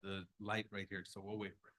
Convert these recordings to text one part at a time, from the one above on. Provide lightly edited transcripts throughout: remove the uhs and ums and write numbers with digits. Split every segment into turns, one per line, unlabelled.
the light right here, so we'll wait for it.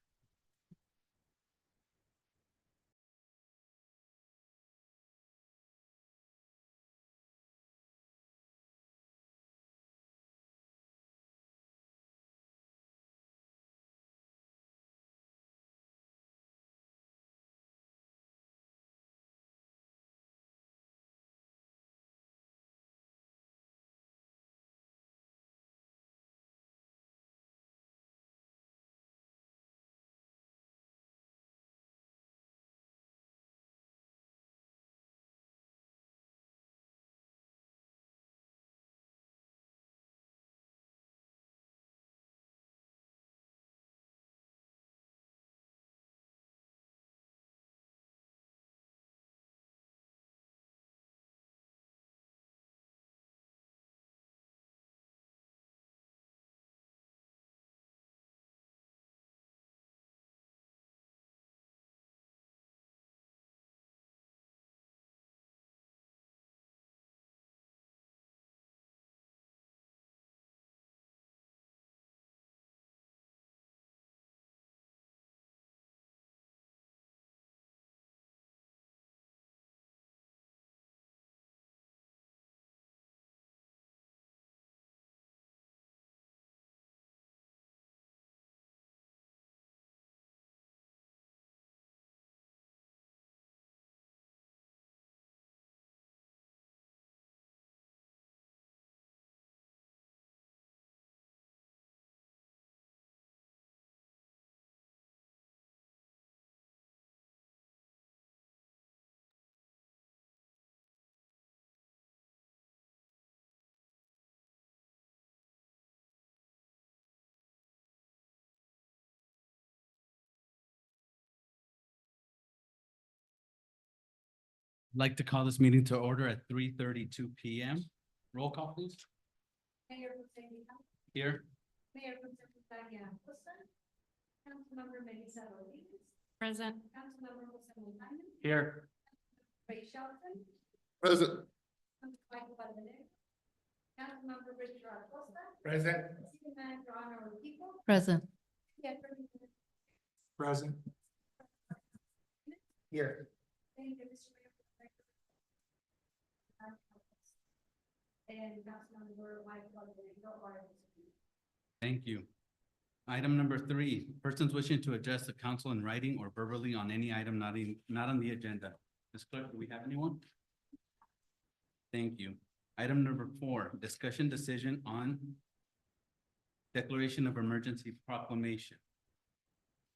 I'd like to call this meeting to order at 3:32 PM. Roll call, please.
Mayor Pro Tem Miguel,
Here.
Mayor Pro Tem Diana Costa, Councilmember Melissa Rodriguez,
Present.
Councilmember Jose Montaño,
Here.
Ray Shelton,
Present.
Michael Valverde, Councilmember Richard Acosta,
Present.
City Manager Honor People,
Present.
Present. Here.
Thank you, Mr. Mayor. And Councilmember Michael Valverde, no items.
Thank you. Item number 3, persons wishing to address the council in writing or verbally on any item not on the agenda. Ms. Clerk, do we have anyone? Thank you. Item number 4, discussion decision on declaration of emergency proclamation.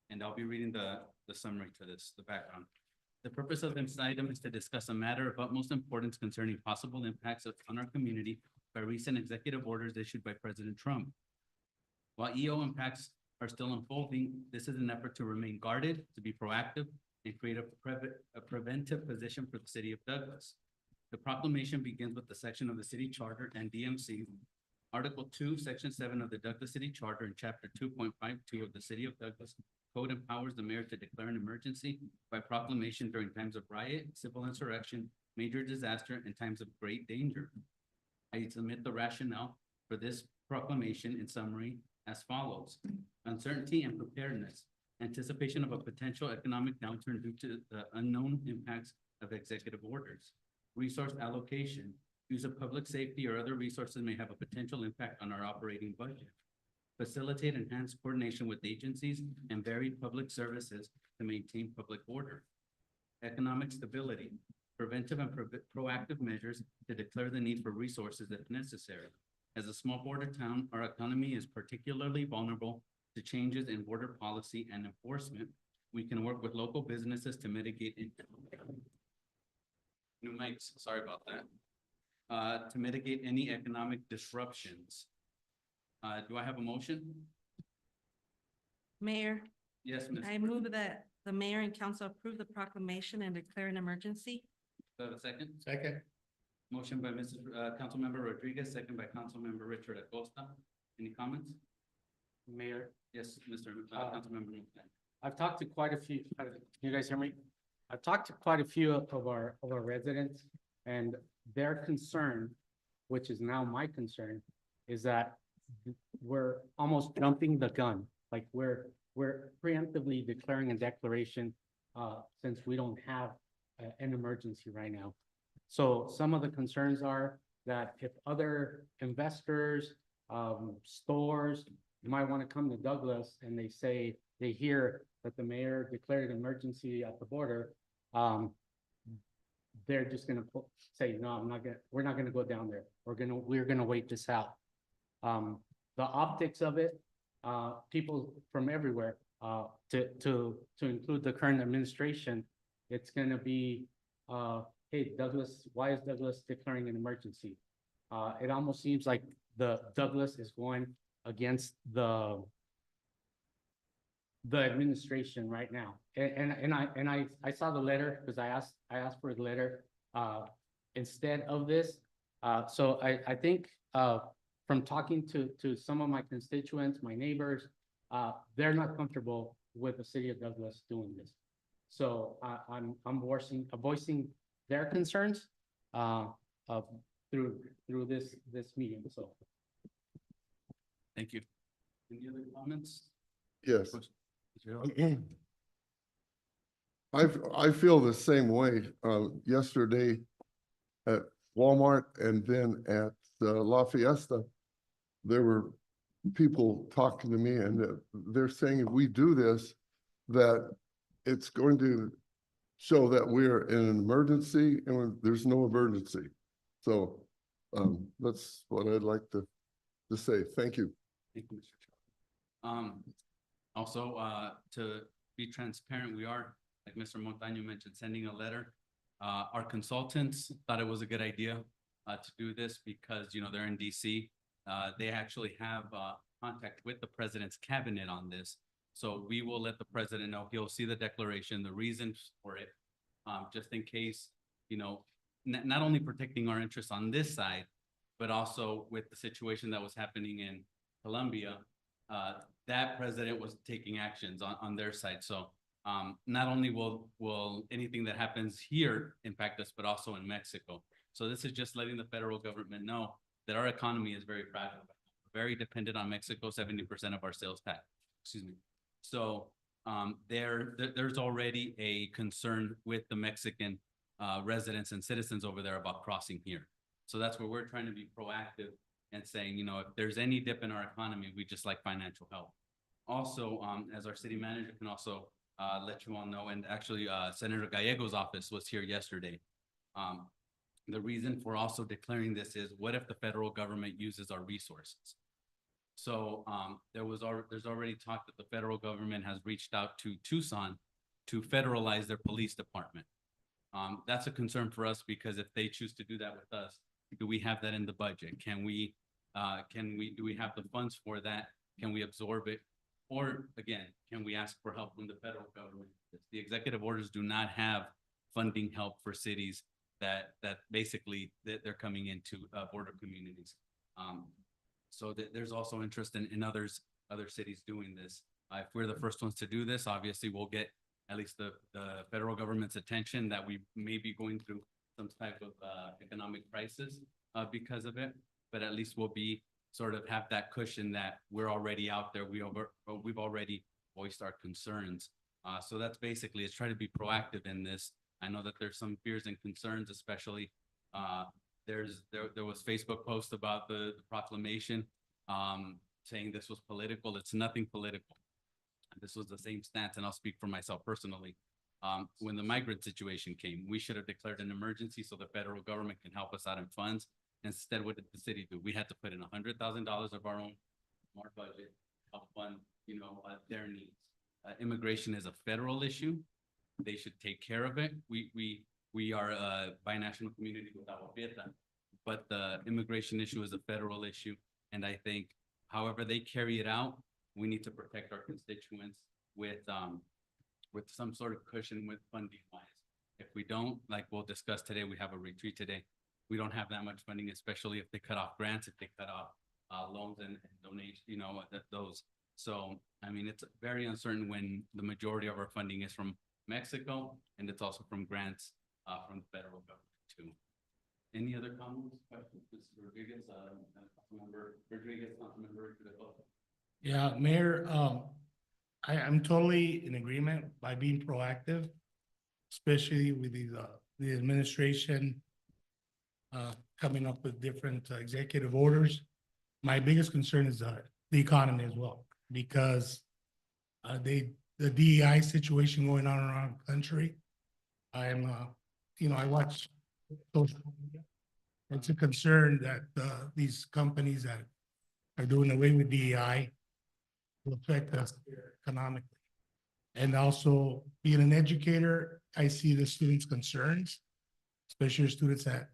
And I'll be reading the summary to this, the background. The purpose of this item is to discuss a matter of utmost importance concerning possible impacts on our community by recent executive orders issued by President Trump. While EO impacts are still unfolding, this is an effort to remain guarded, to be proactive, and create a preventive position for the city of Douglas. The proclamation begins with the section of the city charter and DMC, Article 2, Section 7 of the Douglas City Charter, and Chapter 2.52 of the City of Douglas Code empowers the mayor to declare an emergency by proclamation during times of riot, civil insurrection, major disaster, and times of great danger. I submit the rationale for this proclamation in summary as follows. Uncertainty and preparedness, anticipation of a potential economic downturn due to the unknown impacts of executive orders. Resource allocation, use of public safety or other resources may have a potential impact on our operating budget. Facilitate enhanced coordination with agencies and varied public services to maintain public order. Economic stability, preventive and proactive measures to declare the need for resources if necessary. As a small border town, our economy is particularly vulnerable to changes in border policy and enforcement. We can work with local businesses to mitigate new mics, sorry about that. To mitigate any economic disruptions. Do I have a motion?
Mayor,
Yes, Ms.
I move that the mayor and council approve the proclamation and declare an emergency.
Do I have a second?
Second.
Motion by Councilmember Rodriguez, second by Councilmember Richard Acosta. Any comments?
Mayor,
Yes, Mr. Councilmember.
I've talked to quite a few, can you guys hear me? I've talked to quite a few of our residents, and their concern, which is now my concern, is that we're almost jumping the gun like we're preemptively declaring a declaration, since we don't have an emergency right now. So some of the concerns are that if other investors, stores might want to come to Douglas and they say, they hear that the mayor declared an emergency at the border, they're just gonna say, no, we're not gonna go down there. We're gonna wait this out. The optics of it, people from everywhere, to include the current administration, it's gonna be, hey, Douglas, why is Douglas declaring an emergency? It almost seems like the Douglas is going against the administration right now. And I saw the letter, because I asked for the letter, instead of this. So I think, from talking to some of my constituents, my neighbors, they're not comfortable with the city of Douglas doing this. So I'm voicing their concerns, through this meeting, so.
Thank you. Any other comments?
Yes.
Mr. Hill?
I feel the same way. Yesterday at Walmart and then at La Fiesta, there were people talking to me and they're saying if we do this, that it's going to show that we're in an emergency and there's no emergency. So that's what I'd like to say. Thank you.
Thank you, Mr. Chair. Also, to be transparent, we are, like Mr. Montaño mentioned, sending a letter. Our consultants thought it was a good idea to do this because, you know, they're in DC. They actually have contact with the president's cabinet on this. So we will let the president know. He'll see the declaration, the reasons for it, just in case, you know, not only protecting our interests on this side, but also with the situation that was happening in Colombia, that president was taking actions on their side. So not only will anything that happens here impact us, but also in Mexico. So this is just letting the federal government know that our economy is very fragile, very dependent on Mexico, 70% of our sales tax, excuse me. So there's already a concern with the Mexican residents and citizens over there about crossing here. So that's where we're trying to be proactive and saying, you know, if there's any dip in our economy, we just like financial help. Also, as our city manager can also let you all know, and actually Senator Gallego's office was here yesterday. The reason for also declaring this is, what if the federal government uses our resources? So there's already talk that the federal government has reached out to Tucson to federalize their police department. That's a concern for us because if they choose to do that with us, do we have that in the budget? Do we have the funds for that? Can we absorb it? Or again, can we ask for help from the federal government? The executive orders do not have funding help for cities that basically they're coming into border communities. So there's also interest in other cities doing this. If we're the first ones to do this, obviously we'll get at least the federal government's attention that we may be going through some type of economic crisis because of it, but at least we'll be sort of have that cushion that we're already out there. We've already voiced our concerns. So that's basically, it's try to be proactive in this. I know that there's some fears and concerns, especially there was Facebook post about the proclamation saying this was political. It's nothing political. This was the same stance, and I'll speak for myself personally. When the migrant situation came, we should have declared an emergency so the federal government can help us out in funds. Instead, what did the city do? We had to put in $100,000 of our own budget, help fund, you know, their needs. Immigration is a federal issue. They should take care of it. We are a binational community with Agua Prieta, but the immigration issue is a federal issue. And I think however they carry it out, we need to protect our constituents with some sort of cushion with funding wise. If we don't, like we'll discuss today, we have a retreat today. We don't have that much funding, especially if they cut off grants, if they cut off loans and donations, you know, those. So, I mean, it's very uncertain when the majority of our funding is from Mexico, and it's also from grants from the federal government too. Any other comments, questions, Mr. Rodriguez, Councilmember Rodriguez, Councilmember?
Yeah, Mayor, I'm totally in agreement by being proactive, especially with the administration coming up with different executive orders. My biggest concern is the economy as well, because the DEI situation going on around the country. I am, I watch social media. It's a concern that these companies that are doing away with DEI will affect us economically. And also, being an educator, I see the students' concerns, especially students that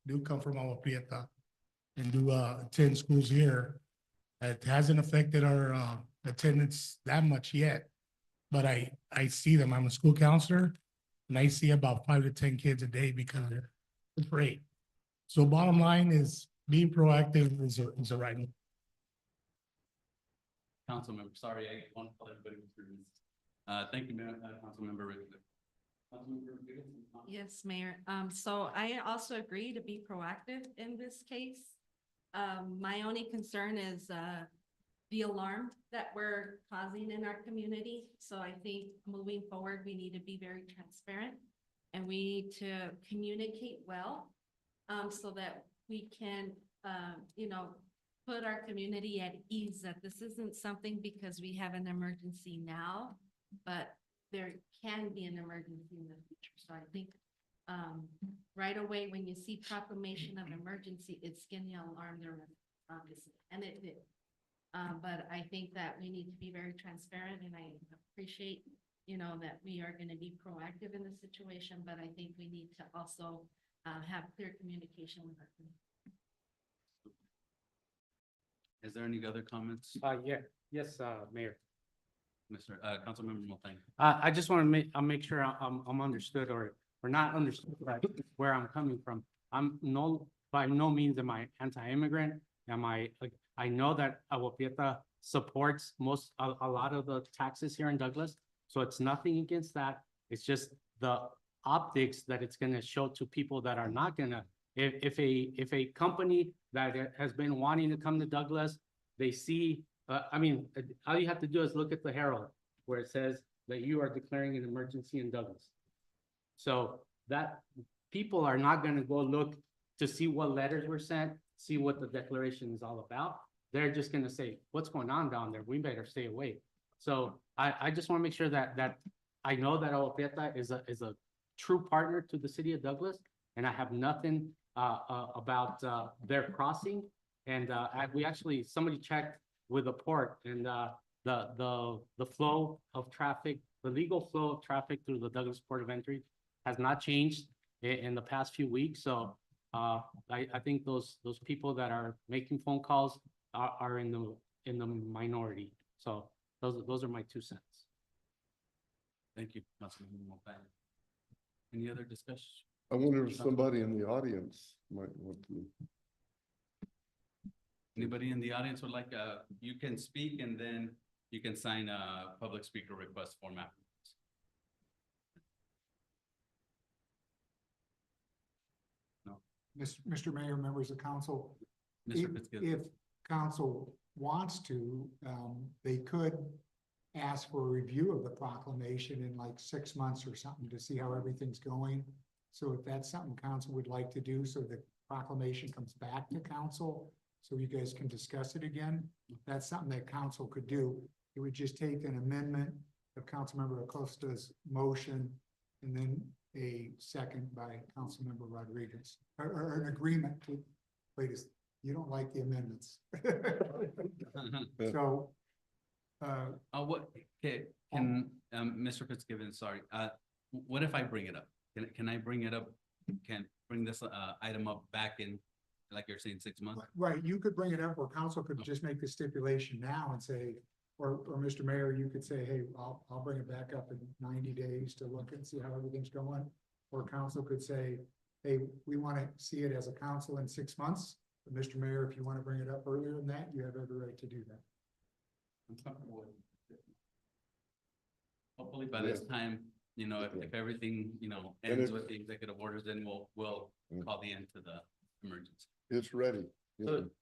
do come from Agua Prieta and do attend schools here. It hasn't affected our attendance that much yet, but I see them. I'm a school counselor, and I see about 5 to 10 kids a day because they're afraid. So bottom line is being proactive is a right move.
Councilmember, sorry, I won't call everybody with your names. Thank you, Mayor, Councilmember Rickman. Councilmember Rodriguez, any comments?
Yes, Mayor. So I also agree to be proactive in this case. My only concern is, the alarm that we're causing in our community. So I think moving forward, we need to be very transparent and we need to communicate well, so that we can, put our community at ease that this isn't something because we have an emergency now, but there can be an emergency in the future. So I think right away, when you see proclamation of emergency, it's gonna alarm the residents, obviously, and it did. But I think that we need to be very transparent, and I appreciate, that we are gonna be proactive in the situation, but I think we need to also have clear communication with our community.
Is there any other comments,
Yes, Mayor.
Councilmember Montaño?
I just want to make sure I'm understood or not understood right, where I'm coming from. By no means am I anti-immigrant. I know that Agua Prieta supports a lot of the taxes here in Douglas. So it's nothing against that. It's just the optics that it's gonna show to people that are not gonna. If a company that has been wanting to come to Douglas, they see, all you have to do is look at the Herald where it says that you are declaring an emergency in Douglas. So that people are not gonna go look to see what letters were sent, see what the declaration is all about. They're just gonna say, what's going on down there? We better stay away. So I just wanna make sure that I know that Agua Prieta is a true partner to the city of Douglas, and I have nothing about their crossing. And somebody checked with the port, and the flow of traffic, the legal flow of traffic through the Douglas Port of Entry has not changed in the past few weeks. So I think those people that are making phone calls are in the minority. So those are my 2 cents.
Thank you, Councilmember Montaño. Any other discussion?
I wonder if somebody in the audience might want to.
Anybody in the audience would like, you can speak and then you can sign a public speaker request form afterwards.
Mr. Mayor, members of council,
Mr.
if
Fitzgibbon.
council wants to, they could ask for a review of the proclamation in like 6 months or something to see how everything's going. So if that's something council would like to do, so the proclamation comes back to council, so you guys can discuss it again, that's something that council could do. It would just take an amendment of Councilmember Acosta's motion and then a second by Councilmember Rodriguez, or an agreement to, you don't like the amendments. So,
Mr. Fitzgibbon, sorry, what if I bring it up? Can I bring it up? Can bring this, item up back in, like you're saying, 6 months?
right, you could bring it up, or council could just make the stipulation now and say, or Mr. Mayor, you could say, hey, I'll bring it back up in 90 days to look and see how everything's going. Or council could say, hey, we want to see it as a council in 6 months. But Mr. Mayor, if you want to bring it up earlier than that, you have every right to do that.
I'm comfortable with it. Hopefully by this time, if everything,
And
ends
if-
with the executive orders, then we'll call the end to the emergency.
It's ready.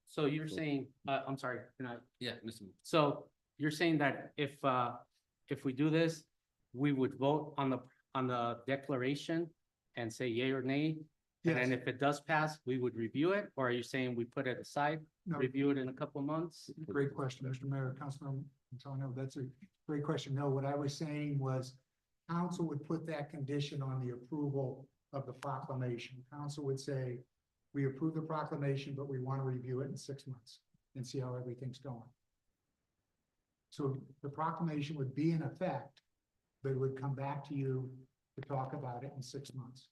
So you're saying, I'm sorry, can I?
Yeah, Mr.
So you're saying that if we do this, we would vote on the declaration and say yay or nay? And then
Yes.
if it does pass, we would review it, or are you saying we put it aside,
No.
review it in a couple of months?
Great question, Mr. Mayor, Councilor Antonio, that's a great question. No, what I was saying was council would put that condition on the approval of the proclamation. Council would say, we approve the proclamation, but we want to review it in 6 months and see how everything's going. So the proclamation would be in effect, but it would come back to you to talk about it in 6 months.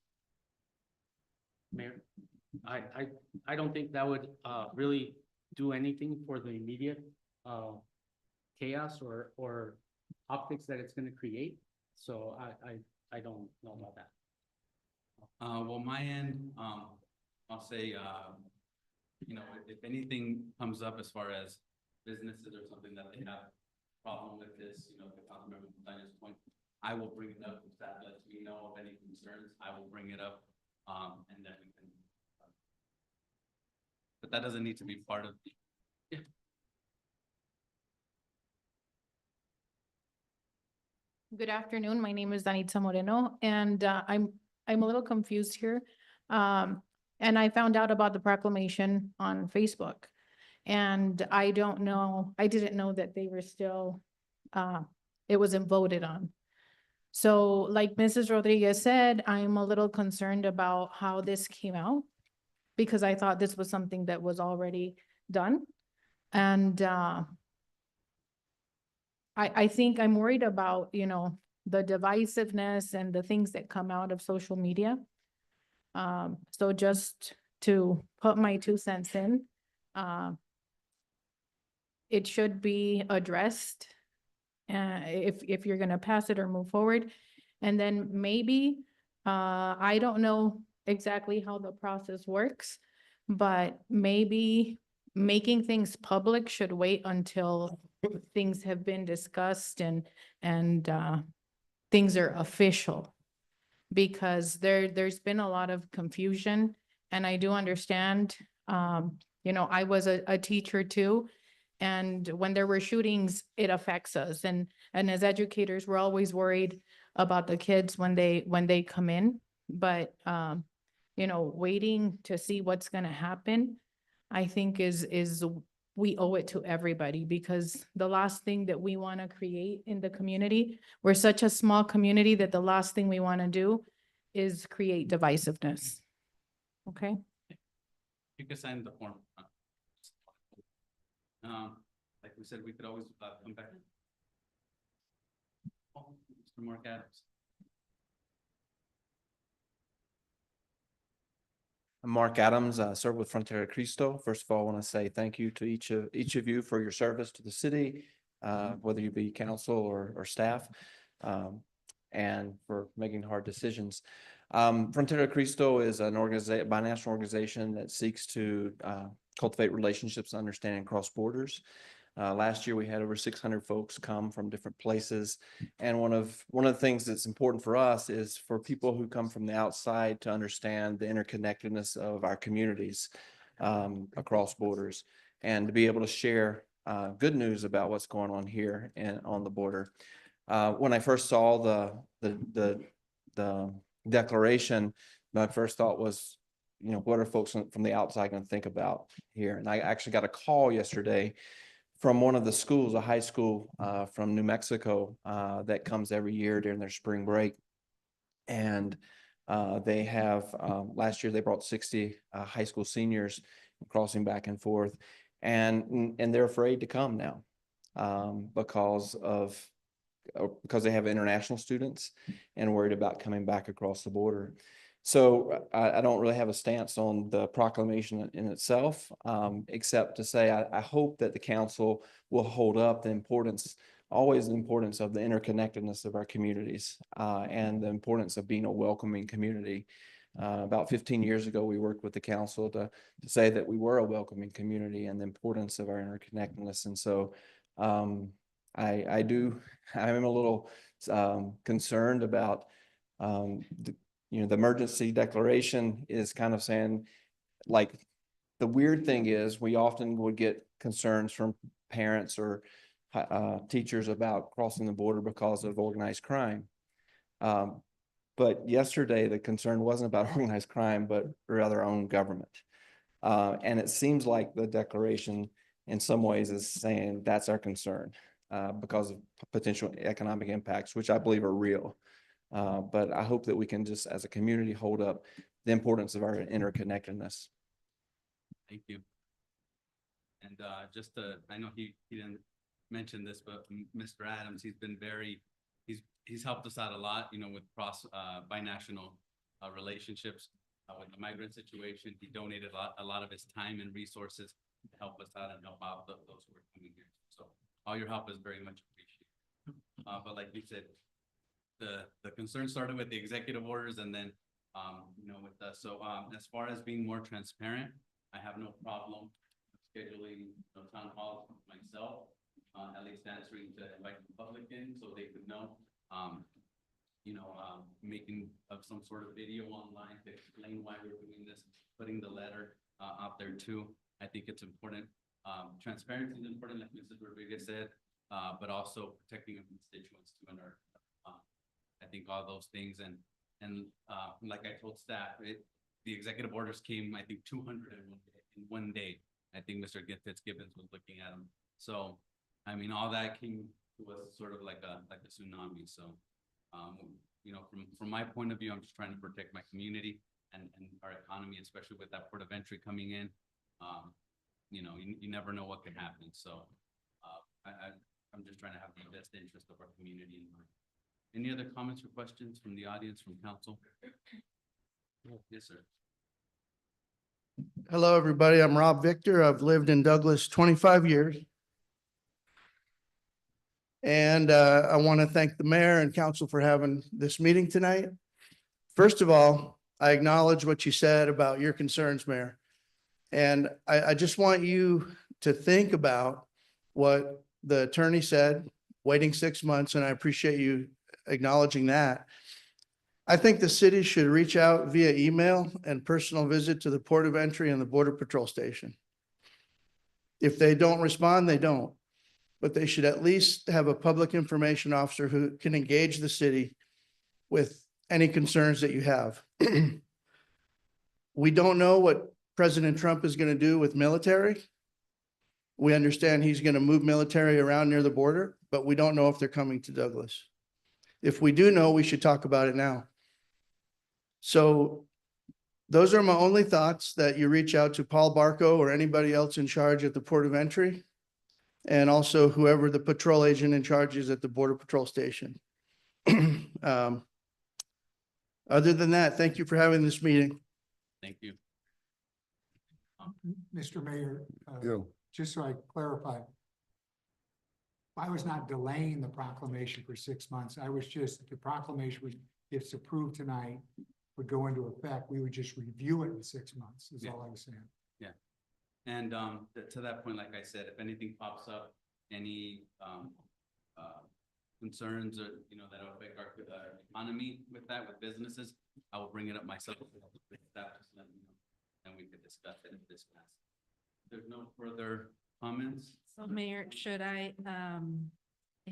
Mayor, I don't think that would really do anything for the immediate chaos or optics that it's gonna create. So I don't know about that.
Well, my end, I'll say, you know, if anything comes up as far as businesses or something that they have problem with this, you know, the Councilmember Montañez point, I will bring it up. If that lets me know of any concerns, I will bring it up, and then we can. But that doesn't need to be part of the.
Good afternoon. My name is Danitza Moreno, and I'm a little confused here. And I found out about the proclamation on Facebook. And I didn't know that they were still, it wasn't voted on. So like Mrs. Rodriguez said, I'm a little concerned about how this came out because I thought this was something that was already done. And I think I'm worried about, you know, the divisiveness and the things that come out of social media. So just to put my 2 cents in, it should be addressed if you're gonna pass it or move forward. And then maybe, I don't know exactly how the process works, but maybe making things public should wait until things have been discussed and things are official. Because there's been a lot of confusion, and I do understand, you know, I was a teacher too. And when there were shootings, it affects us. And as educators, we're always worried about the kids when they come in. But, you know, waiting to see what's gonna happen, I think is we owe it to everybody, because the last thing that we want to create in the community, we're such a small community that the last thing we want to do is create divisiveness. Okay?
You can sign the form. Like we said, we could always come back. Oh, Mr. Mark Adams.
I'm Mark Adams, serve with Frontera Cristo. First of all, I want to say thank you to each of you for your service to the city, whether you be council or staff, and for making hard decisions. Frontera Cristo is an binational organization that seeks to cultivate relationships and understanding across borders. Last year, we had over 600 folks come from different places. And one of the things that's important for us is for people who come from the outside to understand the interconnectedness of our communities across borders, and to be able to share good news about what's going on here and on the border. When I first saw the declaration, my first thought was, you know, what are folks from the outside going to think about here? And I actually got a call yesterday from one of the schools, a high school from New Mexico that comes every year during their spring break. And they have, last year they brought 60 high school seniors crossing back and forth. And they're afraid to come now because they have international students and worried about coming back across the border. So I don't really have a stance on the proclamation in itself, except to say I hope that the council will hold up always the importance of the interconnectedness of our communities and the importance of being a welcoming community. About 15 years ago, we worked with the council to say that we were a welcoming community and the importance of our interconnectedness. And so I'm a little concerned about the emergency declaration is kind of saying, like, the weird thing is we often would get concerns from parents or teachers about crossing the border because of organized crime. But yesterday, the concern wasn't about organized crime, but rather our own government. And it seems like the declaration in some ways is saying that's our concern because of potential economic impacts, which I believe are real. But I hope that we can just, as a community, hold up the importance of our interconnectedness.
Thank you. And just I know he didn't mention this, but Mr. Adams, he's been he's helped us out a lot, you know, with binational relationships with the migrant situation. He donated a lot of his time and resources to help us out and help out those who are coming here. So all your help is very much appreciated. But like you said, the concern started with the executive orders and then, you know, with us. So as far as being more transparent, I have no problem scheduling town halls myself, at least answering to invite the public in so they could know. You know, making of some sort of video online to explain why we're doing this, putting the letter out there too. I think it's important. Transparency is important, like Mrs. Rodriguez said, but also protecting our constituents too. And I think all those things and like I told staff, the executive orders came, I think 200 in one day. I think Mr. Fitzgibbons was looking at them. So, I mean, all that came to us sort of like a tsunami. So, you know, from my point of view, I'm just trying to protect my community and our economy, especially with that port of entry coming in. You know, you never know what could happen. So, I'm just trying to have the best interest of our community in mind. Any other comments or questions from the audience, from council? Yes, sir.
Hello, everybody. I'm Rob Victor. I've lived in Douglas 25 years. And I want to thank the mayor and council for having this meeting tonight. First of all, I acknowledge what you said about your concerns, Mayor. And I just want you to think about what the attorney said, waiting 6 months, and I appreciate you acknowledging that. I think the city should reach out via email and personal visit to the port of entry and the border patrol station. If they don't respond, they don't. But they should at least have a public information officer who can engage the city with any concerns that you have. We don't know what President Trump is going to do with military. We understand he's going to move military around near the border, but we don't know if they're coming to Douglas. If we do know, we should talk about it now. So those are my only thoughts, that you reach out to Paul Barco or anybody else in charge at the port of entry, and also whoever the patrol agent in charge is at the border patrol station. Other than that, thank you for having this meeting.
Thank you.
Mr. Mayor,
Yeah,
just so I clarify, I was not delaying the proclamation for 6 months. I was just, the proclamation would, if it's approved tonight, would go into effect. We would just review it in 6 months, is all I was saying.
And to that point, like I said, if anything pops up, any concerns or, you know, that'll affect our economy with that, with businesses, I will bring it up myself. That just let me know, and we could discuss it if this passes. There's no further comments.
So Mayor, should I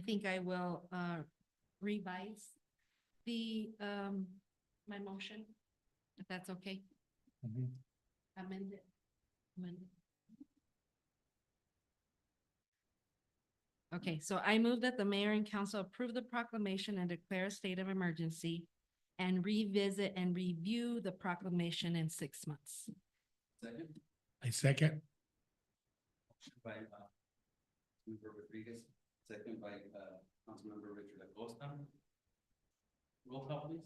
think I will revise the my motion, if that's okay. Amend it. Okay, so I move that the mayor and council approve the proclamation and declare a state of emergency and revisit and review the proclamation in 6 months.
Second.
I second.
Motion by Member Rodriguez, second by Councilmember Richard Acosta. Roll call, please.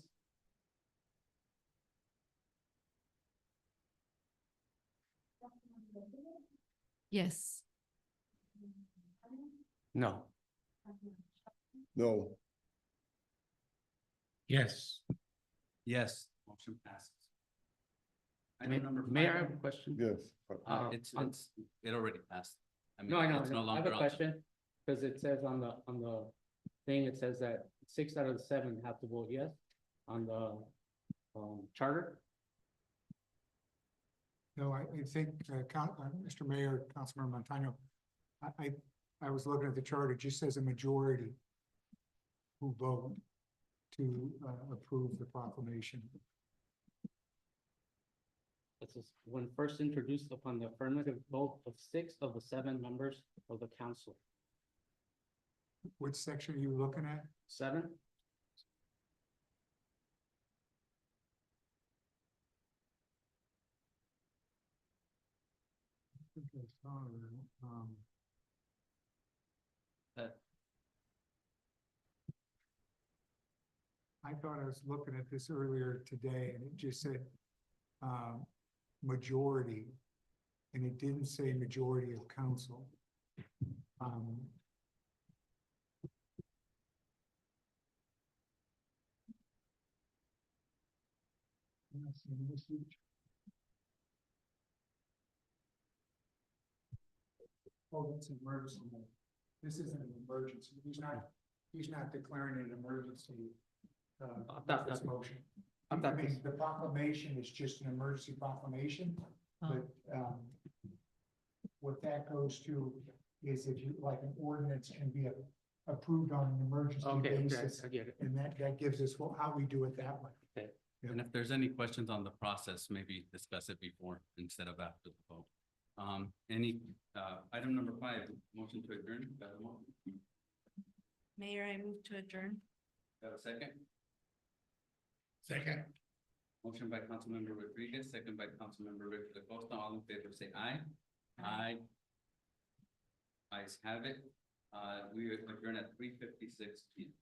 Yes.
No.
no,
Yes.
Yes. Motion passes. Item number
Mayor, I
five.
have a question.
yes.
It already passed. mean,
No, I know.
it's no
I have
longer
a
on-
question, because it says on the thing, it says that 6 out of the 7 have to vote yes on the charter.
No, I think, Mr. Mayor, Councilmember Montano, I was looking at the chart, it just says a majority who vote to approve the proclamation.
This is when first introduced upon the affirmative vote of 6 of the 7 members of the council.
Which section are you looking at?
7?
Uh,
I thought I was looking at this earlier today and it just said, majority. And it didn't say majority of council. Oh, that's an emergency. This isn't an emergency. He's not declaring an emergency.
thought
This
that-
motion.
I
I
thought
mean,
this-
the proclamation is just an emergency proclamation, but, what that goes to is if you, like, an ordinance can be approved on an emergency
Okay,
basis.
I get it.
And that gives us, well, how we do it that way.
And if there's any questions on the process, maybe discuss it before instead of after the vote. Item number 5, motion to adjourn. Got a motion?
Mayor, I move to adjourn.
Got a second?
Second.
Motion by Councilmember Rodriguez, second by Councilmember Richard Acosta. All in favor, say aye. Aye. Ayes have it. We adjourn at 3:56 p.m.